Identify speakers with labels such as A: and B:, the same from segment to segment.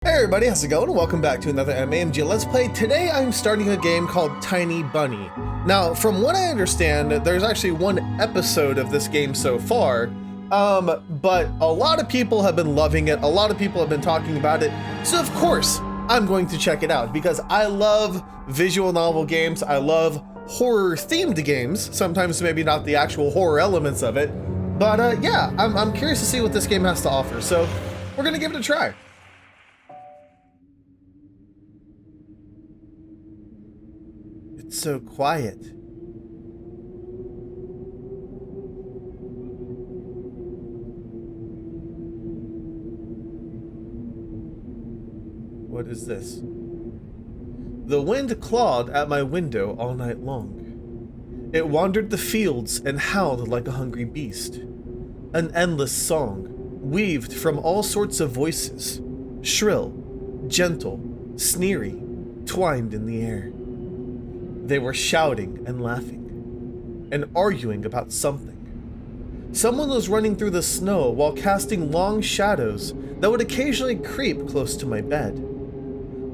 A: Hey everybody, how's it going? Welcome back to another MAMG Let's Play. Today I'm starting a game called Tiny Bunny. Now, from what I understand, there's actually one episode of this game so far, but a lot of people have been loving it, a lot of people have been talking about it, so of course I'm going to check it out because I love visual novel games, I love horror-themed games, sometimes maybe not the actual horror elements of it, but yeah, I'm curious to see what this game has to offer, so we're gonna give it a try. It's so quiet. What is this? The wind clawed at my window all night long. It wandered the fields and howled like a hungry beast. An endless song, weaved from all sorts of voices, shrill, gentle, sneery, twined in the air. They were shouting and laughing, and arguing about something. Someone was running through the snow while casting long shadows that would occasionally creep close to my bed.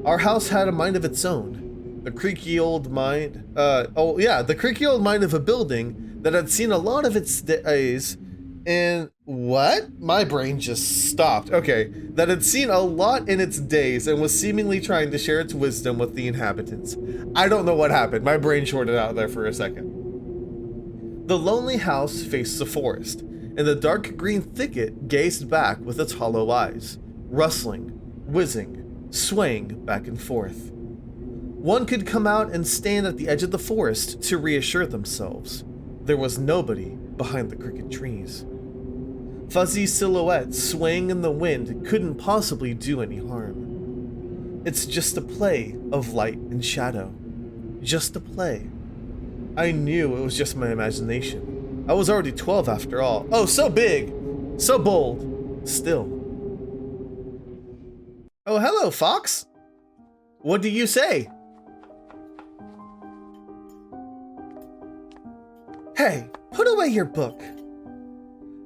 A: Our house had a mind of its own. The creaky old mind of a building that had seen a lot of its days in what? My brain just stopped. Okay, that had seen a lot in its days and was seemingly trying to share its wisdom with the inhabitants. I don't know what happened. My brain shorted out there for a second. The lonely house faced the forest, and the dark green thicket gazed back with its hollow eyes, rustling, whizzing, swaying back and forth. One could come out and stand at the edge of the forest to reassure themselves. There was nobody behind the crooked trees. Fuzzy silhouettes swaying in the wind couldn't possibly do any harm. It's just a play of light and shadow. Just a play. I knew it was just my imagination. I was already 12 after all. Oh, so big! So bold. Still. Oh, hello, Fox! What do you say? Hey, put away your book.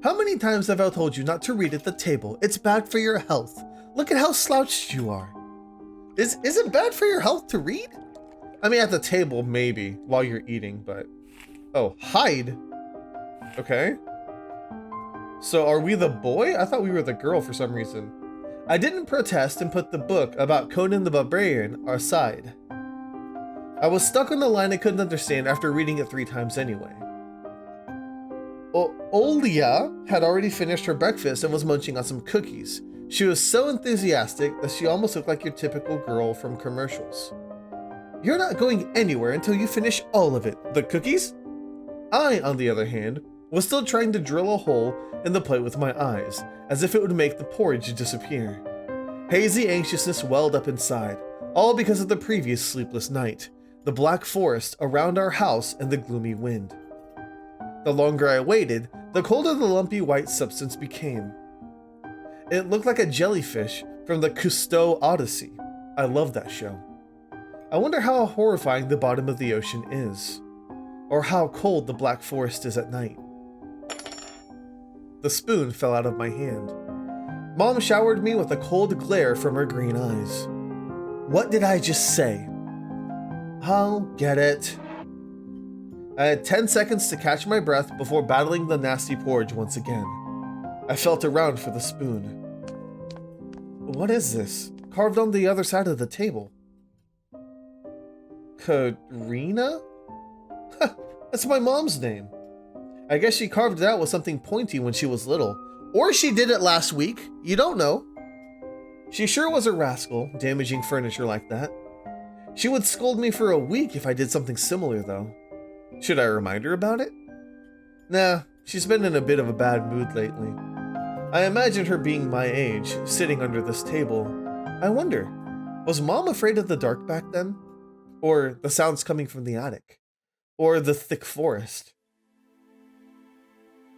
A: How many times have I told you not to read at the table? It's bad for your health. Look at how slouched you are. Is it bad for your health to read? I mean, at the table, maybe, while you're eating, but... Oh, hide? Okay. So are we the boy? I thought we were the girl for some reason. I didn't protest and put the book about Conan the Barbarian aside. I was stuck on the line I couldn't understand after reading it 3 times anyway. Olia had already finished her breakfast and was munching on some cookies. She was so enthusiastic that she almost looked like your typical girl from commercials. You're not going anywhere until you finish all of it. The cookies? I, on the other hand, was still trying to drill a hole in the plate with my eyes, as if it would make the porridge disappear. Hazy anxiousness welled up inside, all because of the previous sleepless night, the black forest around our house, and the gloomy wind. The longer I waited, the colder the lumpy white substance became. It looked like a jellyfish from the Cousteau Odyssey. I love that show. I wonder how horrifying the bottom of the ocean is, or how cold the black forest is at night. The spoon fell out of my hand. Mom showered me with a cold glare from her green eyes. What did I just say? I'll get it. I had 10 seconds to catch my breath before battling the nasty porridge once again. I felt around for the spoon. What is this? Carved on the other side of the table. Karina? That's my mom's name. I guess she carved it out with something pointy when she was little. Or she did it last week. You don't know. She sure was a rascal, damaging furniture like that. She would scold me for a week if I did something similar, though. Should I remind her about it? Nah, she's been in a bit of a bad mood lately. I imagined her being my age, sitting under this table. I wonder, was Mom afraid of the dark back then? Or the sounds coming from the attic? Or the thick forest?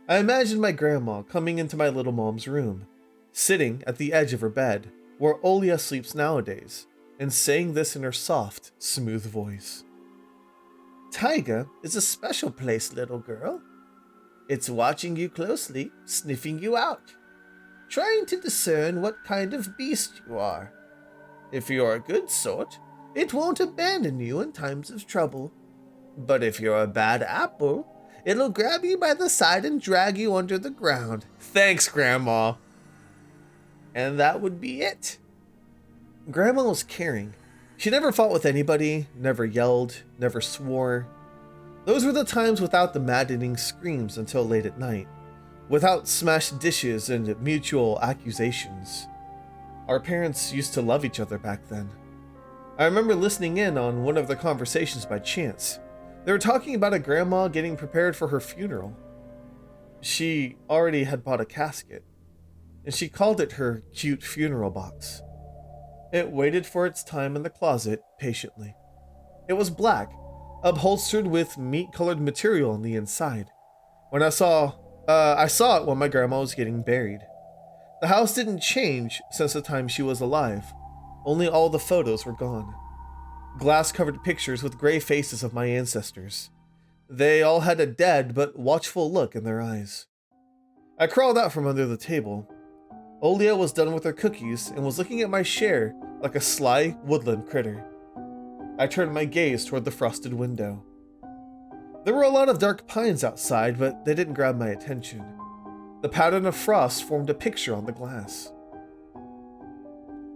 A: I imagined my grandma coming into my little mom's room, sitting at the edge of her bed, where Olia sleeps nowadays, and saying this in her soft, smooth voice. Taiga is a special place, little girl. It's watching you closely, sniffing you out, trying to discern what kind of beast you are. If you're a good sort, it won't abandon you in times of trouble. But if you're a bad apple, it'll grab you by the side and drag you under the ground. Thanks, Grandma. And that would be it. Grandma was caring. She never fought with anybody, never yelled, never swore. Those were the times without the maddening screams until late at night, without smashed dishes and mutual accusations. Our parents used to love each other back then. I remember listening in on one of their conversations by chance. They were talking about a grandma getting prepared for her funeral. She already had bought a casket, and she called it her cute funeral box. It waited for its time in the closet patiently. It was black, upholstered with meat-colored material on the inside. I saw it when my grandma was getting buried. The house didn't change since the time she was alive. Only all the photos were gone. Glass-covered pictures with gray faces of my ancestors. They all had a dead but watchful look in their eyes. I crawled out from under the table. Olia was done with her cookies and was looking at my share like a sly woodland critter. I turned my gaze toward the frosted window. There were a lot of dark pines outside, but they didn't grab my attention. The pattern of frost formed a picture on the glass.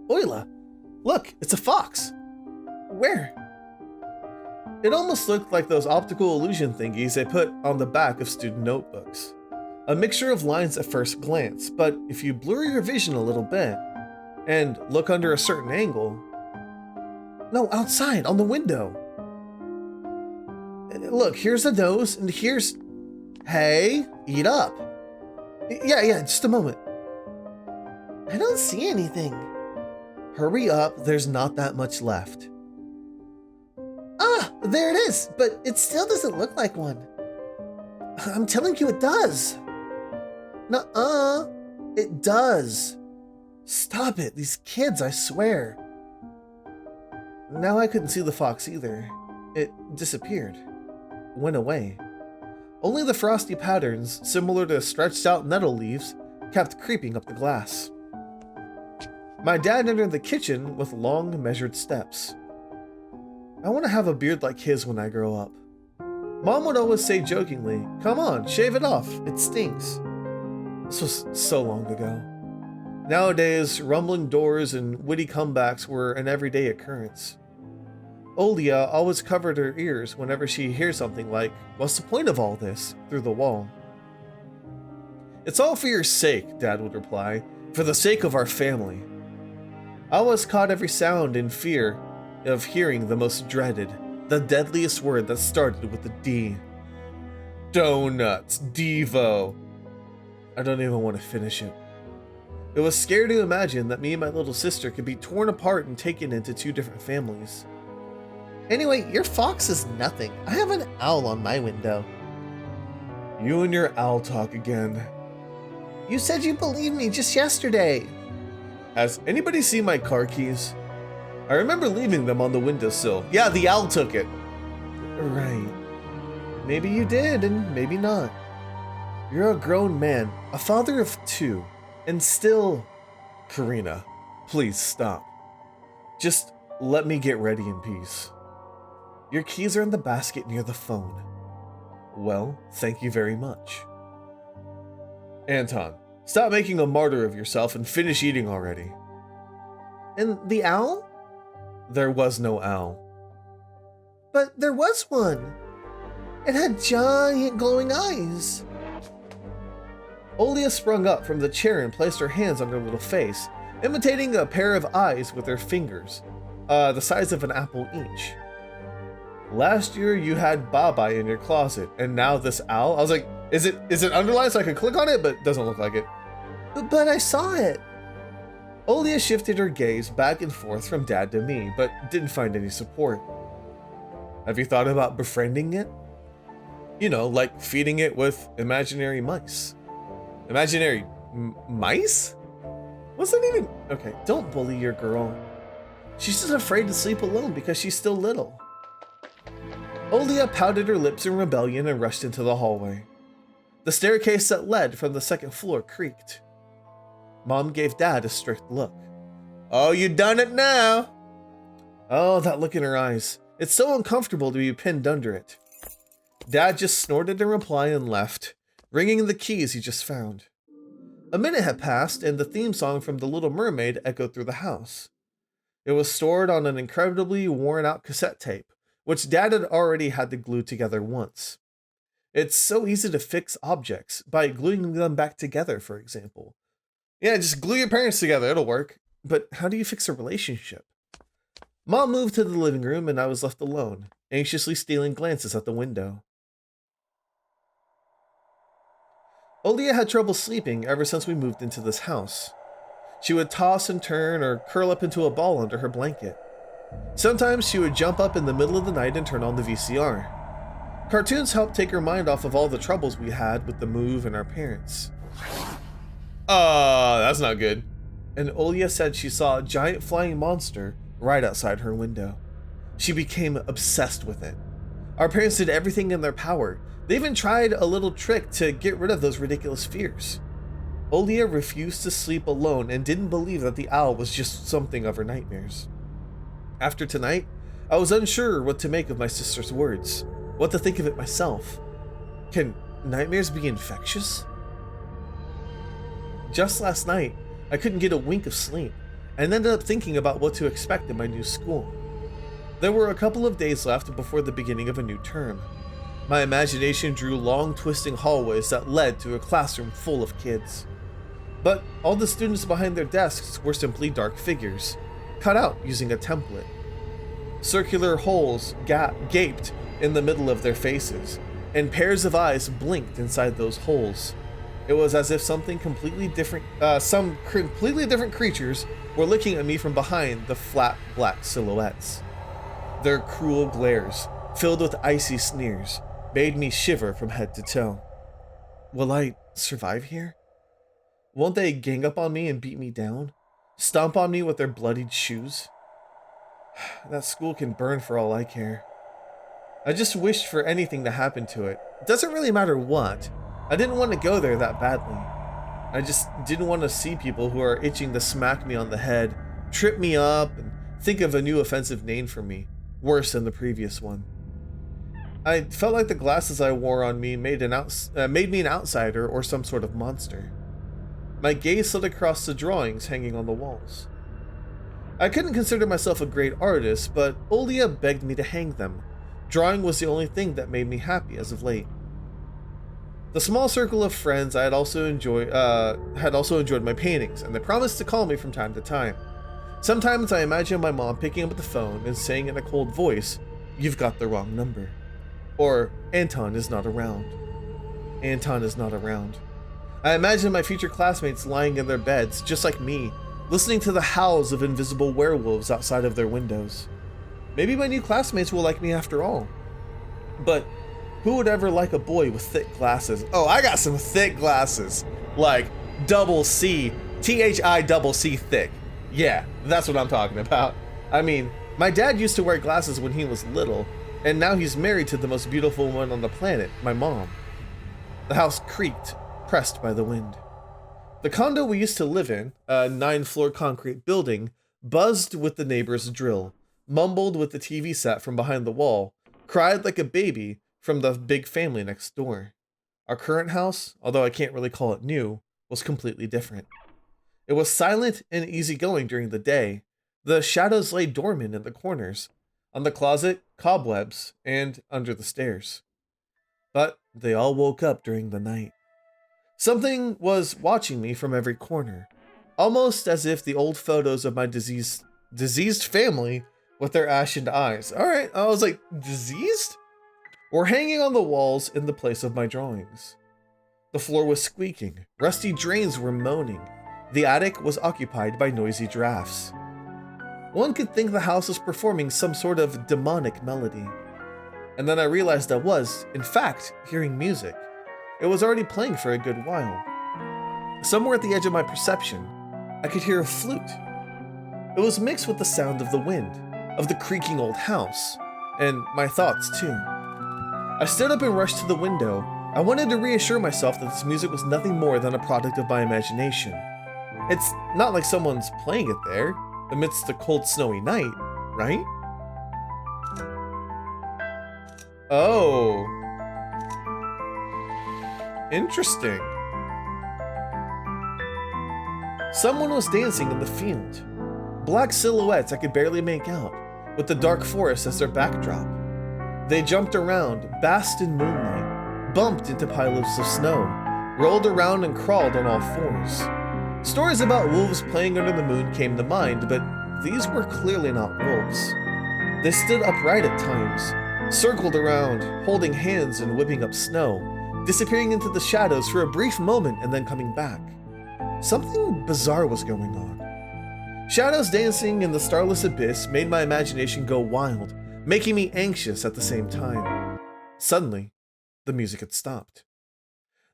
A: Oila, look, it's a fox. Where? It almost looked like those optical illusion thingies they put on the back of student notebooks. A mixture of lines at first glance, but if you blur your vision a little bit and look under a certain angle... No, outside, on the window. Look, here's the nose, and here's... Hey, eat up. Yeah, just a moment. I don't see anything. Hurry up, there's not that much left. Ah, there it is, but it still doesn't look like one. I'm telling you it does. Nuh-uh, it does. Stop it, these kids, I swear. Now I couldn't see the fox either. It disappeared. Went away. Only the frosty patterns, similar to stretched out nettle leaves, kept creeping up the glass. My dad entered the kitchen with long, measured steps. I want to have a beard like his when I grow up. Mom would always say jokingly, "Come on, shave it off, it stinks." This was so long ago. Nowadays, rumbling doors and witty comebacks were an everyday occurrence. Olia always covered her ears whenever she hears something like, "What's the point of all this?" through the wall. "It's all for your sake," Dad would reply, "for the sake of our family." I always caught every sound in fear of hearing the most dreaded, the deadliest word that started with a D. Donuts, Devo. I don't even want to finish it. It was scary to imagine that me and my little sister could be torn apart and taken into two different families. Anyway, your fox is nothing. I have an owl on my window. You and your owl talk again. You said you believed me just yesterday. Has anybody seen my car keys? I remember leaving them on the windowsill. Yeah, the owl took it. Right. Maybe you did, and maybe not. You're a grown man, a father of two, and still... Karina, please stop. Just let me get ready in peace. Your keys are in the basket near the phone. Well, thank you very much. Anton, stop making a martyr of yourself and finish eating already. And the owl? There was no owl. But there was one. It had giant glowing eyes. Olia sprung up from the chair and placed her hands on her little face, imitating a pair of eyes with her fingers, the size of an apple each. Last year you had Baba in your closet, and now this owl? I was like, is it underlined so I can click on it? But it doesn't look like it. But I saw it. Olia shifted her gaze back and forth from Dad to me, but didn't find any support. Have you thought about befriending it? You know, like feeding it with imaginary mice. Imaginary mice? What's that even? Okay, don't bully your girl. She's just afraid to sleep alone because she's still little. Olia pouted her lips in rebellion and rushed into the hallway. The staircase that led from the second floor creaked. Mom gave Dad a strict look. Oh, you done it now. Oh, that look in her eyes. It's so uncomfortable to be pinned under it. Dad just snorted in reply and left, ringing the keys he just found. A minute had passed, and the theme song from The Little Mermaid echoed through the house. It was stored on an incredibly worn-out cassette tape, which Dad had already had to glue together once. It's so easy to fix objects, by gluing them back together, for example. Yeah, just glue your parents together, it'll work. But how do you fix a relationship? Mom moved to the living room, and I was left alone, anxiously stealing glances at the window. Olia had trouble sleeping ever since we moved into this house. She would toss and turn or curl up into a ball under her blanket. Sometimes she would jump up in the middle of the night and turn on the VCR. Cartoons helped take her mind off of all the troubles we had with the move and our parents. That's not good. And Olia said she saw a giant flying monster right outside her window. She became obsessed with it. Our parents did everything in their power. They even tried a little trick to get rid of those ridiculous fears. Olia refused to sleep alone and didn't believe that the owl was just something of her nightmares. After tonight, I was unsure what to make of my sister's words, what to think of it myself. Can nightmares be infectious? Just last night, I couldn't get a wink of sleep and ended up thinking about what to expect in my new school. There were a couple of days left before the beginning of a new term. My imagination drew long, twisting hallways that led to a classroom full of kids. But all the students behind their desks were simply dark figures, cut out using a template. Circular holes gaped in the middle of their faces, and pairs of eyes blinked inside those holes. It was as if some completely different creatures were looking at me from behind the flat black silhouettes. Their cruel glares, filled with icy sneers, made me shiver from head to toe. Will I survive here? Won't they gang up on me and beat me down? Stomp on me with their bloodied shoes? That school can burn for all I care. I just wished for anything to happen to it. It doesn't really matter what. I didn't want to go there that badly. I just didn't want to see people who are itching to smack me on the head, trip me up, and think of a new offensive name for me, worse than the previous one. I felt like the glasses I wore on me made me an outsider or some sort of monster. My gaze slid across the drawings hanging on the walls. I couldn't consider myself a great artist, but Olia begged me to hang them. Drawing was the only thing that made me happy as of late. The small circle of friends I had also enjoyed my paintings, and they promised to call me from time to time. Sometimes I imagine my mom picking up the phone and saying in a cold voice, "You've got the wrong number." Or, "Anton is not around." Anton is not around. I imagine my future classmates lying in their beds, just like me, listening to the howls of invisible werewolves outside of their windows. Maybe my new classmates will like me after all. But who would ever like a boy with thick glasses? Oh, I got some thick glasses. Like double C, THI thick. Yeah, that's what I'm talking about. I mean, my dad used to wear glasses when he was little, and now he's married to the most beautiful woman on the planet, my mom. The house creaked, pressed by the wind. The condo we used to live in, a 9-floor concrete building, buzzed with the neighbor's drill, mumbled with the TV set from behind the wall, cried like a baby from the big family next door. Our current house, although I can't really call it new, was completely different. It was silent and easygoing during the day. The shadows lay dormant in the corners, on the closet, cobwebs, and under the stairs. But they all woke up during the night. Something was watching me from every corner, almost as if the old photos of my diseased family with their ashen eyes. All right, I was like, diseased? Were hanging on the walls in the place of my drawings. The floor was squeaking, rusty drains were moaning. The attic was occupied by noisy drafts. One could think the house was performing some sort of demonic melody. And then I realized I was, in fact, hearing music. It was already playing for a good while. Somewhere at the edge of my perception, I could hear a flute. It was mixed with the sound of the wind, of the creaking old house, and my thoughts too. I stood up and rushed to the window. I wanted to reassure myself that this music was nothing more than a product of my imagination. It's not like someone's playing it there. amidst the cold, snowy night, right? Oh. Interesting. Someone was dancing in the field. Black silhouettes I could barely make out, with the dark forest as their backdrop. They jumped around, basked in moonlight, bumped into piles of snow, rolled around and crawled on all fours. Stories about wolves playing under the moon came to mind, but these were clearly not wolves. They stood upright at times, circled around, holding hands and whipping up snow, disappearing into the shadows for a brief moment and then coming back. Something bizarre was going on. Shadows dancing in the starless abyss made my imagination go wild, making me anxious at the same time. Suddenly, the music had stopped.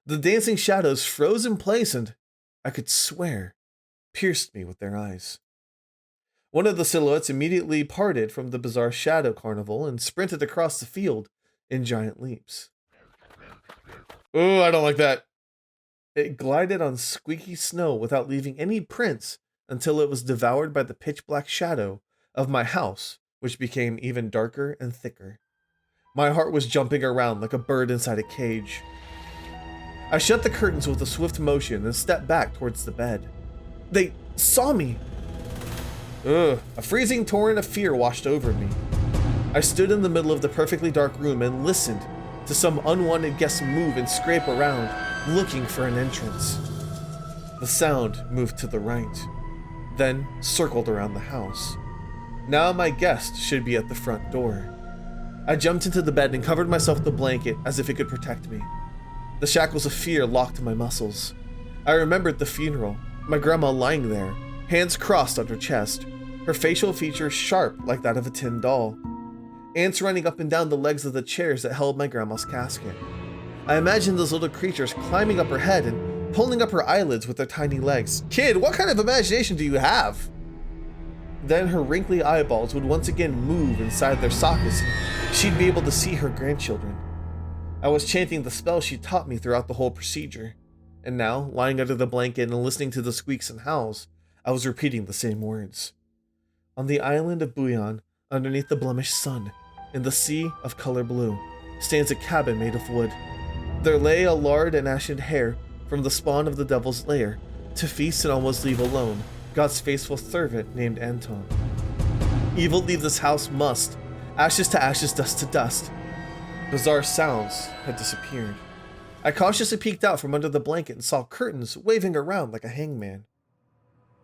A: The dancing shadows froze in place and, I could swear, pierced me with their eyes. One of the silhouettes immediately parted from the bizarre shadow carnival and sprinted across the field in giant leaps. Ooh, I don't like that. It glided on squeaky snow without leaving any prints until it was devoured by the pitch-black shadow of my house, which became even darker and thicker. My heart was jumping around like a bird inside a cage. I shut the curtains with a swift motion and stepped back towards the bed. They saw me! Ugh, a freezing torrent of fear washed over me. I stood in the middle of the perfectly dark room and listened to some unwanted guest move and scrape around, looking for an entrance. The sound moved to the right, then circled around the house. Now my guest should be at the front door. I jumped into the bed and covered myself with the blanket as if it could protect me. The shackles of fear locked my muscles. I remembered the funeral, my grandma lying there, hands crossed on her chest, her facial features sharp like that of a tin doll. Ants running up and down the legs of the chairs that held my grandma's casket. I imagined those little creatures climbing up her head and pulling up her eyelids with their tiny legs. Kid, what kind of imagination do you have? Then her wrinkly eyeballs would once again move inside their sockets and she'd be able to see her grandchildren. I was chanting the spell she taught me throughout the whole procedure. And now, lying under the blanket and listening to the squeaks and howls, I was repeating the same words. On the island of Buyan, underneath the blemished sun, in the sea of color blue, stands a cabin made of wood. There lay a lard and ashen hair from the spawn of the devil's lair, to feast and almost leave alone God's faithful servant named Anton. Evil leave this house must, ashes to ashes, dust to dust. Bizarre sounds had disappeared. I cautiously peeked out from under the blanket and saw curtains waving around like a hangman.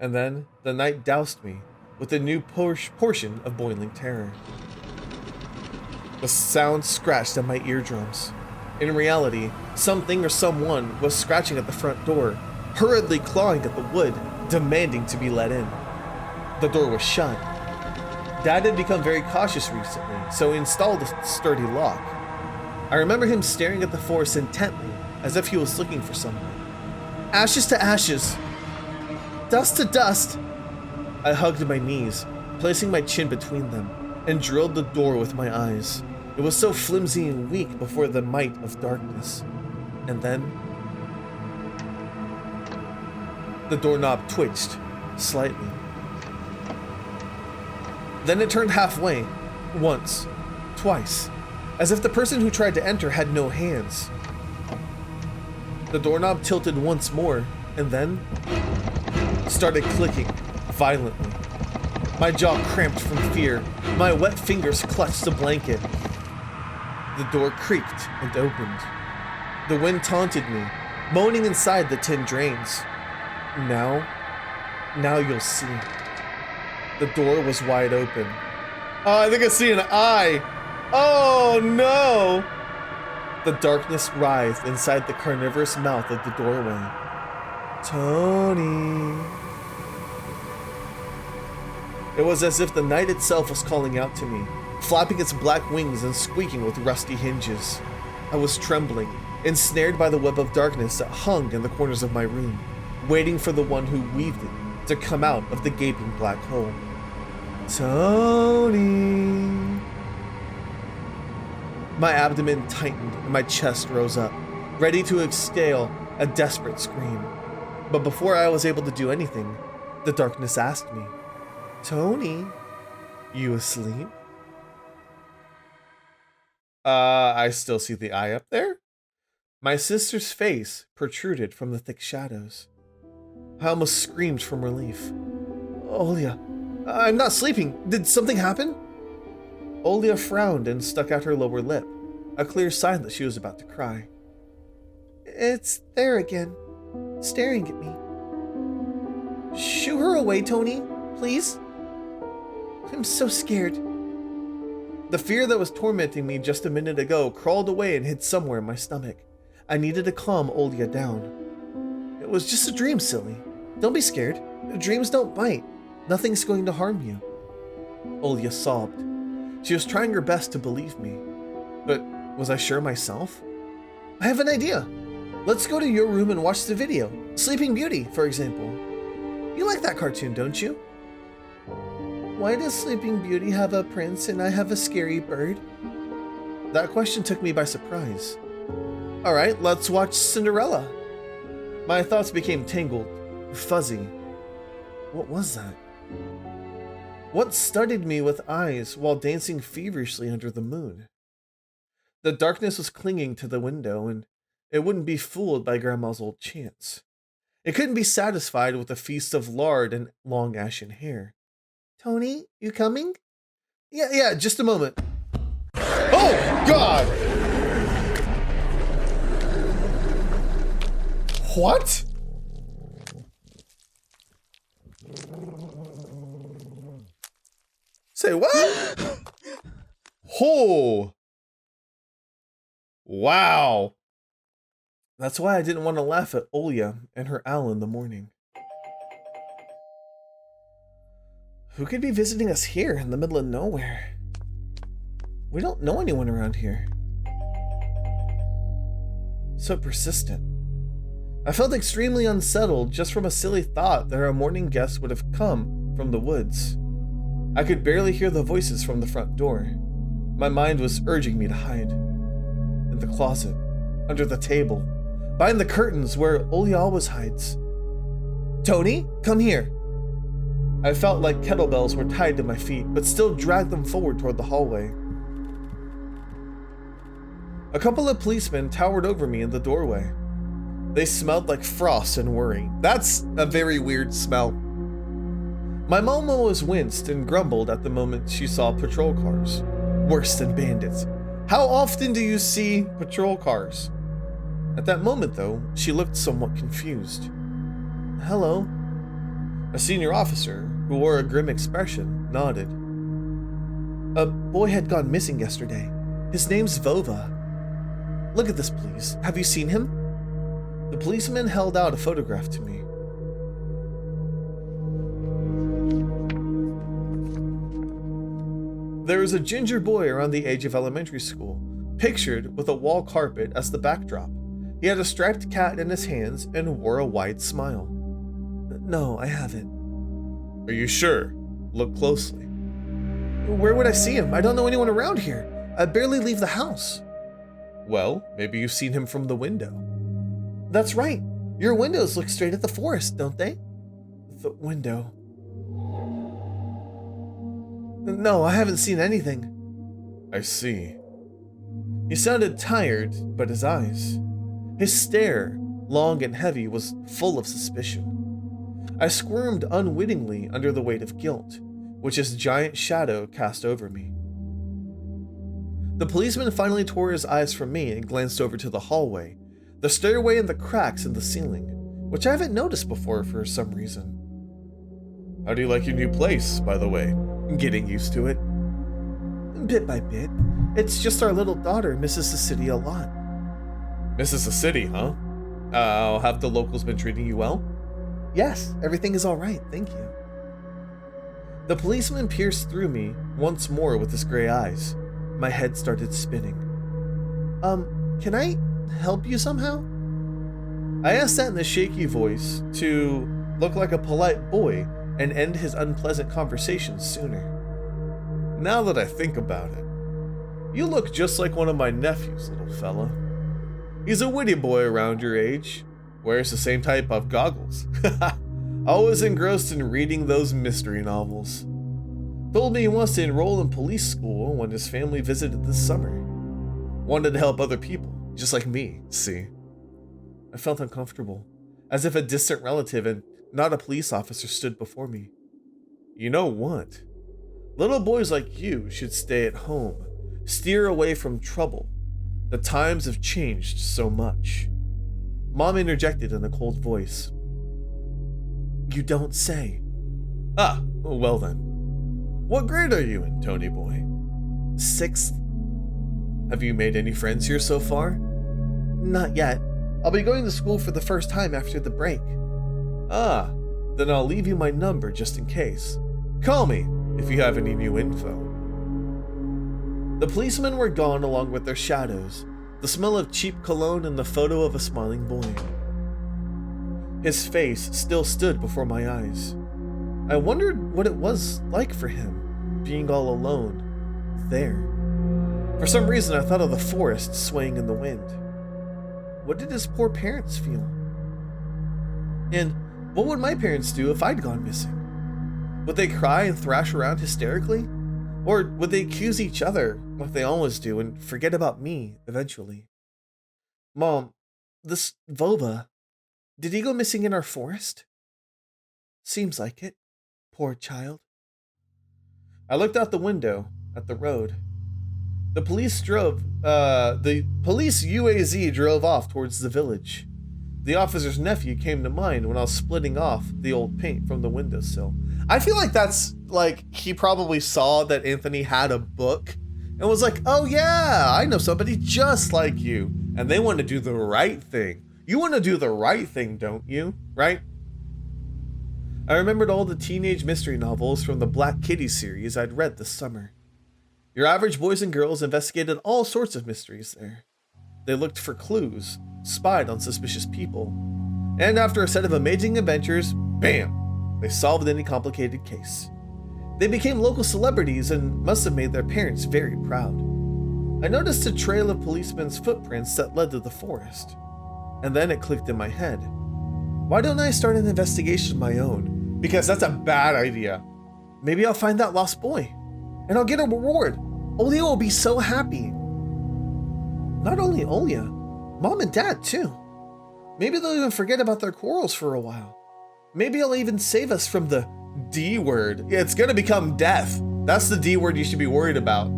A: And then the night doused me with a new portion of boiling terror. The sound scratched at my eardrums. In reality, something or someone was scratching at the front door, hurriedly clawing at the wood, demanding to be let in. The door was shut. Dad had become very cautious recently, so he installed a sturdy lock. I remember him staring at the forest intently, as if he was looking for someone. Ashes to ashes, dust to dust. I hugged my knees, placing my chin between them, and drilled the door with my eyes. It was so flimsy and weak before the might of darkness. And then the doorknob twitched slightly. Then it turned halfway, once, twice, as if the person who tried to enter had no hands. The doorknob tilted once more, and then started clicking violently. My jaw cramped from fear. My wet fingers clutched the blanket. The door creaked and opened. The wind taunted me, moaning inside the tin drains. Now you'll see. The door was wide open. Oh, I think I see an eye. Oh no! The darkness writhed inside the carnivorous mouth of the doorway. Tony. It was as if the night itself was calling out to me, flapping its black wings and squeaking with rusty hinges. I was trembling, ensnared by the web of darkness that hung in the corners of my room, waiting for the one who weaved it to come out of the gaping black hole. Tony. My abdomen tightened and my chest rose up, ready to exhale a desperate scream. But before I was able to do anything, the darkness asked me, Tony, you asleep? I still see the eye up there? My sister's face protruded from the thick shadows. I almost screamed from relief. Olia, I'm not sleeping. Did something happen? Olia frowned and stuck out her lower lip, a clear sign that she was about to cry. It's there again, staring at me. Shoo her away, Tony, please. I'm so scared. The fear that was tormenting me just a minute ago crawled away and hid somewhere in my stomach. I needed to calm Olia down. It was just a dream, silly. Don't be scared. Dreams don't bite. Nothing's going to harm you. Olia sobbed. She was trying her best to believe me. But was I sure myself? I have an idea. Let's go to your room and watch the video. Sleeping Beauty, for example. You like that cartoon, don't you? Why does Sleeping Beauty have a prince and I have a scary bird? That question took me by surprise. Alright, let's watch Cinderella. My thoughts became tangled, fuzzy. What was that? What studied me with eyes while dancing feverishly under the moon? The darkness was clinging to the window, and it wouldn't be fooled by Grandma's old chants. It couldn't be satisfied with a feast of lard and long ashen hair. Tony, you coming? Yeah, just a moment. Oh, God! What? Say what? Oh. Wow. That's why I didn't want to laugh at Olia and her owl in the morning. Who could be visiting us here in the middle of nowhere? We don't know anyone around here. So persistent. I felt extremely unsettled just from a silly thought that our morning guest would have come from the woods. I could barely hear the voices from the front door. My mind was urging me to hide. In the closet, under the table, behind the curtains where Olia always hides. Tony, come here. I felt like kettlebells were tied to my feet, but still dragged them forward toward the hallway. A couple of policemen towered over me in the doorway. They smelled like frost and worry. That's a very weird smell. My mom always winced and grumbled at the moment she saw patrol cars. Worse than bandits. How often do you see patrol cars? At that moment, though, she looked somewhat confused. Hello. A senior officer, who wore a grim expression, nodded. A boy had gone missing yesterday. His name's Vova. Look at this, please. Have you seen him? The policeman held out a photograph to me. There was a ginger boy around the age of elementary school, pictured with a wall carpet as the backdrop. He had a striped cat in his hands and wore a wide smile. No, I haven't. Are you sure? Look closely. Where would I see him? I don't know anyone around here. I barely leave the house. Well, maybe you've seen him from the window. That's right. Your windows look straight at the forest, don't they? The window. No, I haven't seen anything. I see. He sounded tired, but his eyes, his stare, long and heavy, was full of suspicion. I squirmed unwittingly under the weight of guilt, which his giant shadow cast over me. The policeman finally tore his eyes from me and glanced over to the hallway, the stairway and the cracks in the ceiling, which I haven't noticed before for some reason. How do you like your new place, by the way? Getting used to it. Bit by bit. It's just our little daughter misses the city a lot. Misses the city, huh? Have the locals been treating you well? Yes, everything is all right, thank you. The policeman pierced through me once more with his gray eyes. My head started spinning. Can I help you somehow? I asked that in a shaky voice to look like a polite boy and end his unpleasant conversation sooner. Now that I think about it, you look just like one of my nephews, little fella. He's a witty boy around your age, wears the same type of goggles. Always engrossed in reading those mystery novels. Told me he wants to enroll in police school when his family visited this summer. Wanted to help other people, just like me, see? I felt uncomfortable, as if a distant relative and not a police officer stood before me. You know what? Little boys like you should stay at home, steer away from trouble. The times have changed so much. Mom interjected in a cold voice. You don't say. Ah, well then. What grade are you in, Tony boy? 6th. Have you made any friends here so far? Not yet. I'll be going to school for the first time after the break. Ah, then I'll leave you my number just in case. Call me if you have any new info. The policemen were gone along with their shadows, the smell of cheap cologne and the photo of a smiling boy. His face still stood before my eyes. I wondered what it was like for him, being all alone, there. For some reason I thought of the forest swaying in the wind. What did his poor parents feel? And what would my parents do if I'd gone missing? Would they cry and thrash around hysterically? Or would they accuse each other, like they always do, and forget about me eventually? Mom, this Vova, did he go missing in our forest? Seems like it. Poor child. I looked out the window at the road. The police UAZ drove off towards the village. The officer's nephew came to mind when I was splitting off the old paint from the windowsill. I feel like that's like he probably saw that Anthony had a book and was like, oh yeah, I know somebody just like you. And they want to do the right thing. You want to do the right thing, don't you? Right? I remembered all the teenage mystery novels from the Black Kitty series I'd read this summer. Your average boys and girls investigated all sorts of mysteries there. They looked for clues, spied on suspicious people, and after a set of amazing adventures, bam, they solved any complicated case. They became local celebrities and must have made their parents very proud. I noticed a trail of policemen's footprints that led to the forest, and then it clicked in my head. Why don't I start an investigation of my own? Because that's a bad idea. Maybe I'll find that lost boy, and I'll get a reward. Olya will be so happy. Not only Olya, Mom and Dad too. Maybe they'll even forget about their quarrels for a while. Maybe I'll even save us from the D word. Yeah, it's gonna become death. That's the D word you should be worried about.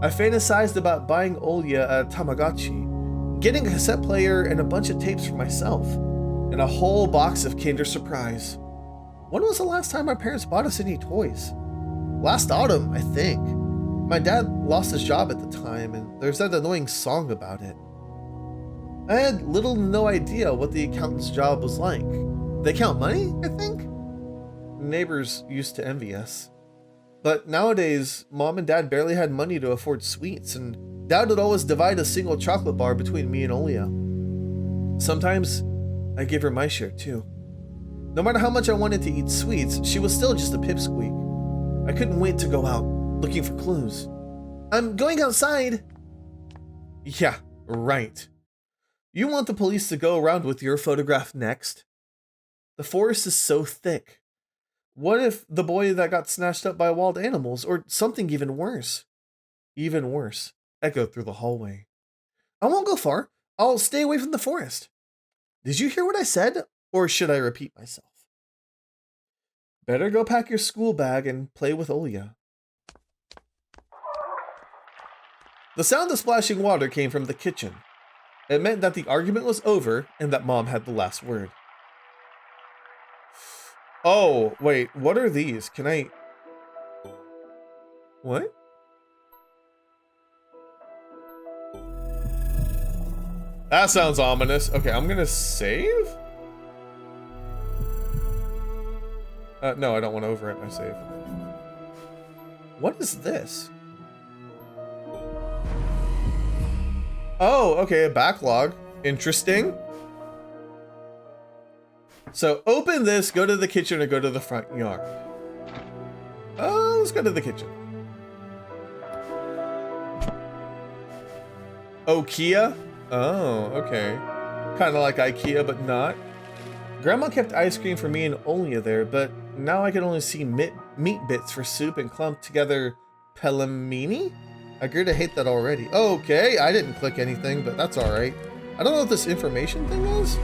A: I fantasized about buying Olya a Tamagotchi, getting a cassette player and a bunch of tapes for myself, and a whole box of Kinder Surprise. When was the last time my parents bought us any toys? Last autumn, I think. My dad lost his job at the time, and there's that annoying song about it. I had little to no idea what the accountant's job was like. They count money, I think? Neighbors used to envy us. But nowadays, Mom and Dad barely had money to afford sweets, and Dad would always divide a single chocolate bar between me and Olya. Sometimes, I gave her my share too. No matter how much I wanted to eat sweets, she was still just a pipsqueak. I couldn't wait to go out, looking for clues. I'm going outside! Yeah, right. You want the police to go around with your photograph next? The forest is so thick. What if the boy that got snatched up by wild animals, or something even worse? Even worse, echoed through the hallway. I won't go far. I'll stay away from the forest. Did you hear what I said, or should I repeat myself? Better go pack your school bag and play with Olya. The sound of splashing water came from the kitchen. It meant that the argument was over and that Mom had the last word. Oh, wait, what are these? Can I... What? That sounds ominous. Okay, I'm gonna save? No, I don't want to overwrite my save. What is this? Oh, okay, a backlog. Interesting. So open this, go to the kitchen, or go to the front yard. Oh, let's go to the kitchen. IKEA? Oh, okay. Kind of like IKEA, but not. Grandma kept ice cream for me and Olya there, but now I can only see meat bits for soup and clumped together pelmeni? I grew to hate that already. Okay, I didn't click anything, but that's all right. I don't know what this information thing is.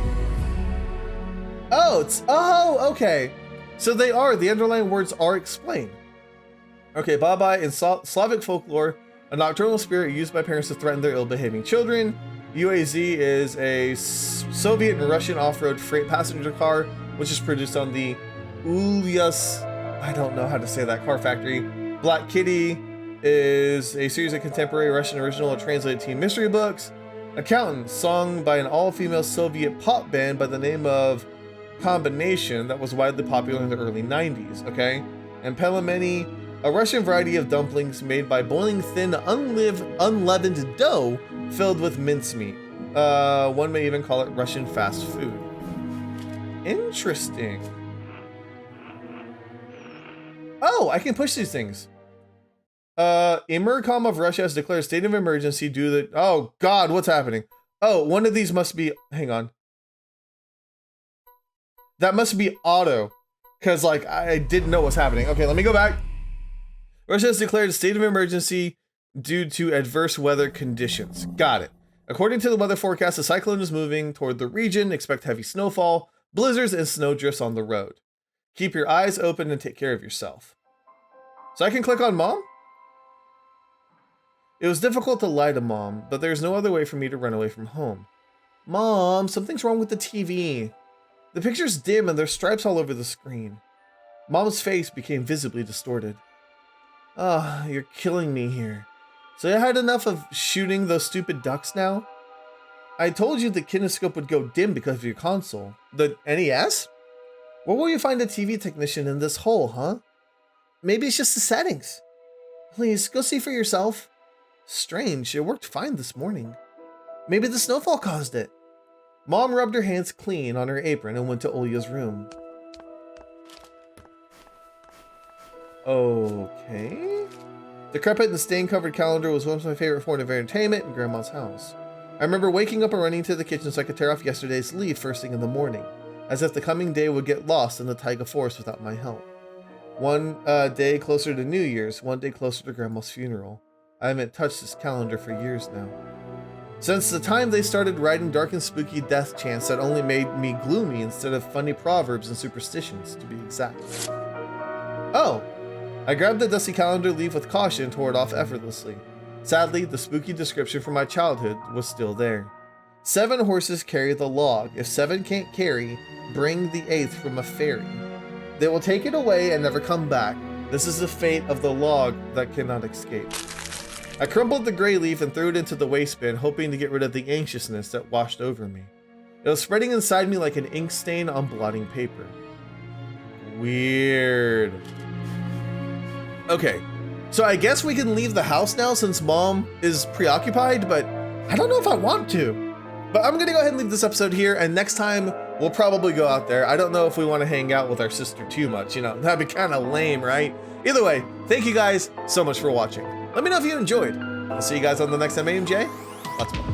A: Oh, okay. So the underlying words are explained. Okay, Baba, in Slavic folklore, a nocturnal spirit used by parents to threaten their ill-behaving children. UAZ is a Soviet and Russian off-road freight passenger car, which is produced on the Ulyas, I don't know how to say that, car factory. Black Kitty is a series of contemporary Russian original translated teen mystery books. Accountant, sung by an all-female Soviet pop band by the name of Combination that was widely popular in the early 90s, okay? And pelmeni, a Russian variety of dumplings made by boiling thin, unleavened dough filled with mincemeat. One may even call it Russian fast food. Interesting. Oh, I can push these things. Emircom of Russia has declared a state of emergency due to oh god, what's happening? Oh, one of these must be, hang on. That must be auto, because like I didn't know what's happening. Okay, let me go back. Russia has declared a state of emergency due to adverse weather conditions. Got it. According to the weather forecast, the cyclone is moving toward the region. Expect heavy snowfall, blizzards, and snow drifts on the road. Keep your eyes open and take care of yourself. So I can click on Mom? It was difficult to lie to Mom, but there's no other way for me to run away from home. Mom, something's wrong with the TV. The picture's dim and there's stripes all over the screen. Mom's face became visibly distorted. Ah, you're killing me here. So you had enough of shooting those stupid ducks now? I told you the kinescope would go dim because of your console. The NES? Where will you find a TV technician in this hole, huh? Maybe it's just the settings. Please, go see for yourself. Strange, it worked fine this morning. Maybe the snowfall caused it. Mom rubbed her hands clean on her apron and went to Olya's room. Okay. The decrepit and stain-covered calendar was once my favorite form of entertainment in Grandma's house. I remember waking up and running to the kitchen so I could tear off yesterday's leaf first thing in the morning, as if the coming day would get lost in the taiga forest without my help. One day closer to New Year's, one day closer to Grandma's funeral. I haven't touched this calendar for years now. Since the time they started writing dark and spooky death chants that only made me gloomy instead of funny proverbs and superstitions, to be exact. Oh! I grabbed the dusty calendar leaf with caution and tore it off effortlessly. Sadly, the spooky description from my childhood was still there. 7 horses carry the log. If 7 can't carry, bring the 8th from a fairy. They will take it away and never come back. This is the fate of the log that cannot escape. I crumpled the gray leaf and threw it into the waste bin, hoping to get rid of the anxiousness that washed over me. It was spreading inside me like an ink stain on blotting paper. Weird. Okay, so I guess we can leave the house now since Mom is preoccupied, but I don't know if I want to. But I'm gonna go ahead and leave this episode here, and next time we'll probably go out there. I don't know if we want to hang out with our sister too much, you know, that'd be kind of lame, right? Either way, thank you guys so much for watching. Let me know if you enjoyed. I'll see you guys on the next MAMJ. Lots of fun.